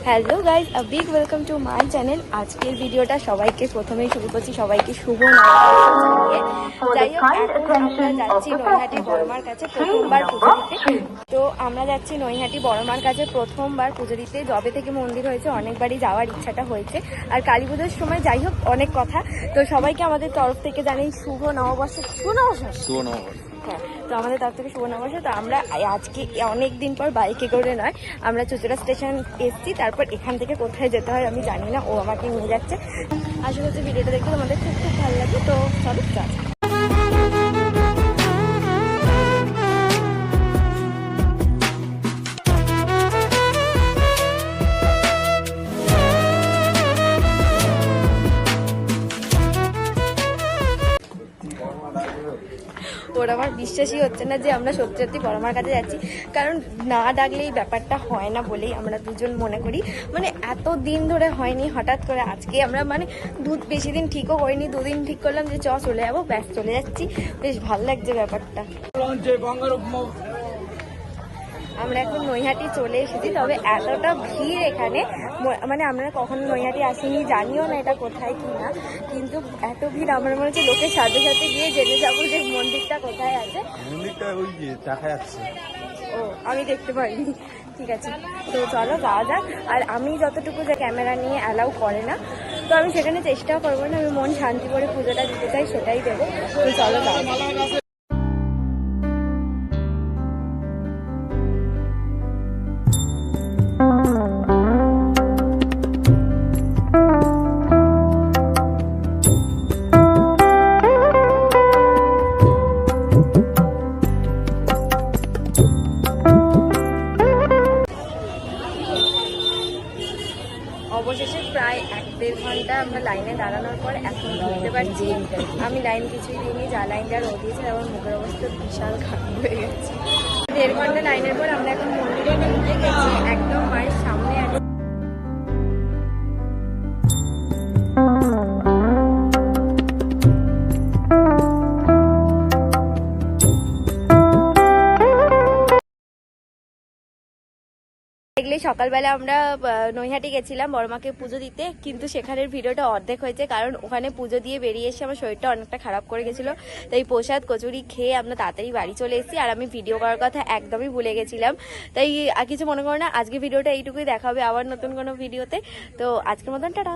Hello guys, a big welcome to my channel. আজকের ভিডিওটা সবাইকে প্রথমেই শুরু করছি, সবাইকে শুভ নববর্ষ জানিয়ে। যাই হোক, এখন আমরা যাচ্ছি নৈহাটি বড়মার কাছে প্রথমবার পুজো দিতে। তো আমরা যাচ্ছি নৈহাটি বড়মার কাছে প্রথমবার পুজো দিতে। যবে থেকে মন্দির হয়েছে অনেকবারই যাওয়ার ইচ্ছাটা হয়েছে। আর কালী পুজোর সময় যাই হোক অনেক কথা। তো সবাইকে আমাদের তরফ থেকে জানাই শুভ নববর্ষ। হ্যাঁ, তো আমাদের তরফ থেকে শুভ নববর্ষ। তো আমরা আজকে অনেক দিন পর বাইকে করে নয়, আমরা চুচুড়া স্টেশন এসছি। তারপর এখান থেকে কোথায় যেতে হয় আমি জানি না, ও আমাকে নিয়ে যাচ্ছে। আশা করছি ভিডিওটা দেখতে তোমাদের খুব খুব ভালো লাগে। তো চলো যাই। ওর আমার বিশ্বাসই হচ্ছে না যে আমরা সত্যি সত্যি বড়মার কাছে যাচ্ছি, কারণ না ডাকলেই ব্যাপারটা হয় না বলেই আমরা দুজন মনে করি। মানে এত দিন ধরে হয়নি, হঠাৎ করে আজকে আমরা মানে বেশি দিন ঠিকও করিনি, দুদিন ঠিক করলাম যে চলে যাবো, ব্যাস চলে যাচ্ছি। বেশ ভালো লাগছে ব্যাপারটা। আমরা এখন নৈহাটি চলে এসেছি, তবে এতটা ভিড় এখানে, মানে আমরা কখনো নৈহাটি আসিনি, জানিও না এটা কোথায় কি না, কিন্তু এত ভিড় আমার মনে হচ্ছে লোকের সাথে সাথে গিয়ে জেনে যাবো যে মন্দিরটা কোথায় আছে। মন্দিরটা ওই যে দেখা যাচ্ছে। ও, আমি দেখতে পাইনি। ঠিক আছে, তো চলো যাওয়া যাক। আর আমি যতটুকু যে ক্যামেরা নিয়ে অ্যালাউ করে না, তো আমি সেখানে চেষ্টাও করবো না। আমি মন শান্তি করে পুজোটা দিতে চাই, সেটাই দেবো। তো চলো যাওয়া যাক। অবশেষে প্রায় 1-1.5 ঘন্টা আমরা লাইনে দাঁড়ানোর পর এখন বুঝতে পারছি আমি লাইন কিছুই দিইনি। যা লাইনটা রোদ দিয়েছে, আমার মুখের অবস্থা বিশাল খারাপ হয়ে গেছে। 1.5 ঘন্টা লাইনের পর আমরা এখন মন্দিরে ঢুকে গেছি, একদম মায়ের সামনে। দেখলে সকালবেলা আমরা নৈহাটি গেছিলাম বড়মাকে পুজো দিতে, কিন্তু সেখানের ভিডিওটা অর্ধেক হয়েছে, কারণ ওখানে পুজো দিয়ে বেরিয়ে এসে আমার শরীরটা অনেকটা খারাপ করে গেছিলো। তাই প্রসাদ কচুরি খেয়ে আমরা তাড়াতাড়ি বাড়ি চলে এসেছি। আর আমি ভিডিও করার কথা একদমই ভুলে গেছিলাম। তাই আর কিছু মনে করো না, আজকে ভিডিওটা এইটুকুই, দেখা হবে আবার নতুন কোনো ভিডিওতে। তো আজকের মতন টাটা।